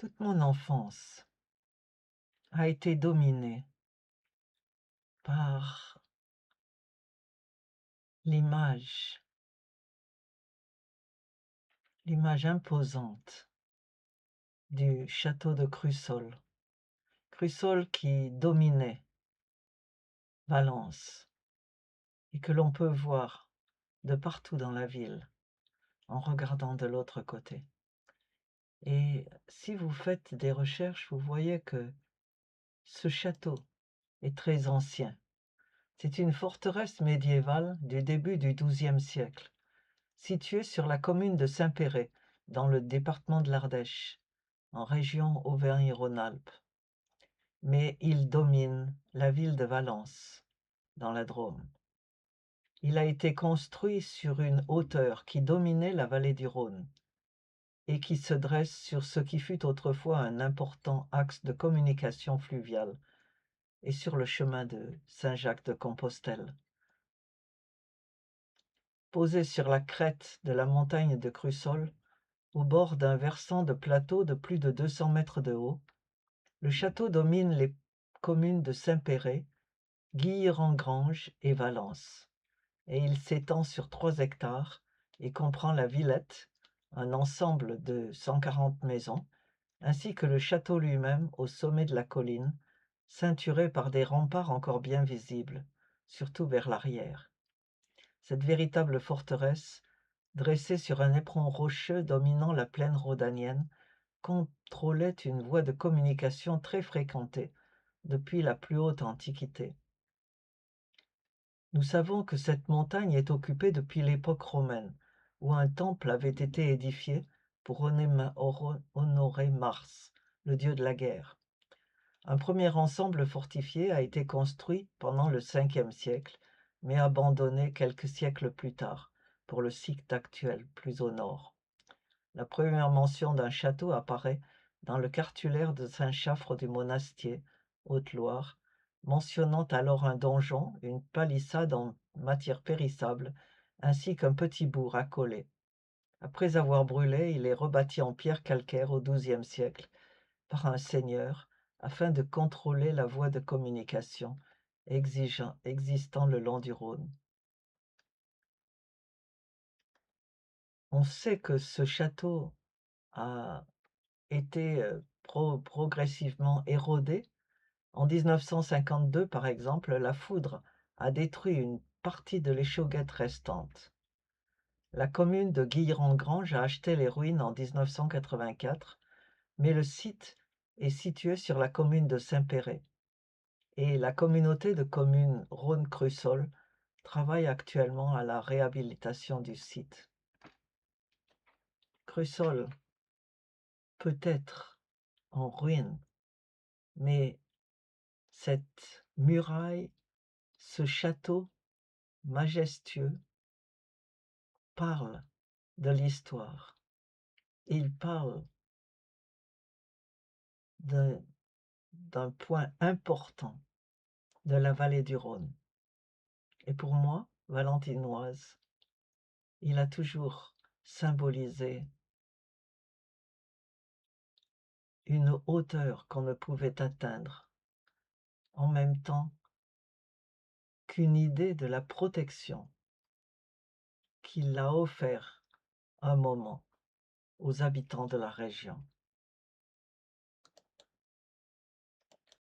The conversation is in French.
Toute mon enfance a été dominée par l'image, l'image imposante du château de Crussol. Crussol qui dominait Valence et que l'on peut voir de partout dans la ville en regardant de l'autre côté. Et si vous faites des recherches, vous voyez que ce château est très ancien. C'est une forteresse médiévale du début du XIIe siècle, située sur la commune de Saint-Péray, dans le département de l'Ardèche, en région Auvergne-Rhône-Alpes. Mais il domine la ville de Valence, dans la Drôme. Il a été construit sur une hauteur qui dominait la vallée du Rhône et qui se dresse sur ce qui fut autrefois un important axe de communication fluviale et sur le chemin de Saint-Jacques-de-Compostelle. Posé sur la crête de la montagne de Crussol, au bord d'un versant de plateau de plus de 200 mètres de haut, le château domine les communes de Saint-Péray, Guilherand-Granges et Valence, et il s'étend sur 3 hectares et comprend la Villette, un ensemble de 140 maisons, ainsi que le château lui-même au sommet de la colline, ceinturé par des remparts encore bien visibles, surtout vers l'arrière. Cette véritable forteresse, dressée sur un éperon rocheux dominant la plaine rhodanienne, contrôlait une voie de communication très fréquentée depuis la plus haute Antiquité. Nous savons que cette montagne est occupée depuis l'époque romaine, où un temple avait été édifié pour honorer Mars, le dieu de la guerre. Un premier ensemble fortifié a été construit pendant le Ve siècle, mais abandonné quelques siècles plus tard, pour le site actuel, plus au nord. La première mention d'un château apparaît dans le cartulaire de Saint-Chaffre du Monastier, Haute-Loire, mentionnant alors un donjon, une palissade en matière périssable, ainsi qu'un petit bourg accolé. Après avoir brûlé, il est rebâti en pierre calcaire au XIIe siècle par un seigneur afin de contrôler la voie de communication existant le long du Rhône. On sait que ce château a été progressivement érodé. En 1952, par exemple, la foudre a détruit une partie de l'échauguette restante. La commune de Guilherand-Granges a acheté les ruines en 1984, mais le site est situé sur la commune de Saint-Péray. Et la communauté de communes Rhône-Crussol travaille actuellement à la réhabilitation du site. Crussol peut être en ruine, mais cette muraille, ce château majestueux parle de l'histoire. Il parle d'un point important de la vallée du Rhône. Et pour moi, valentinoise, il a toujours symbolisé une hauteur qu'on ne pouvait atteindre, en même temps qu'une idée de la protection qu'il a offert un moment aux habitants de la région.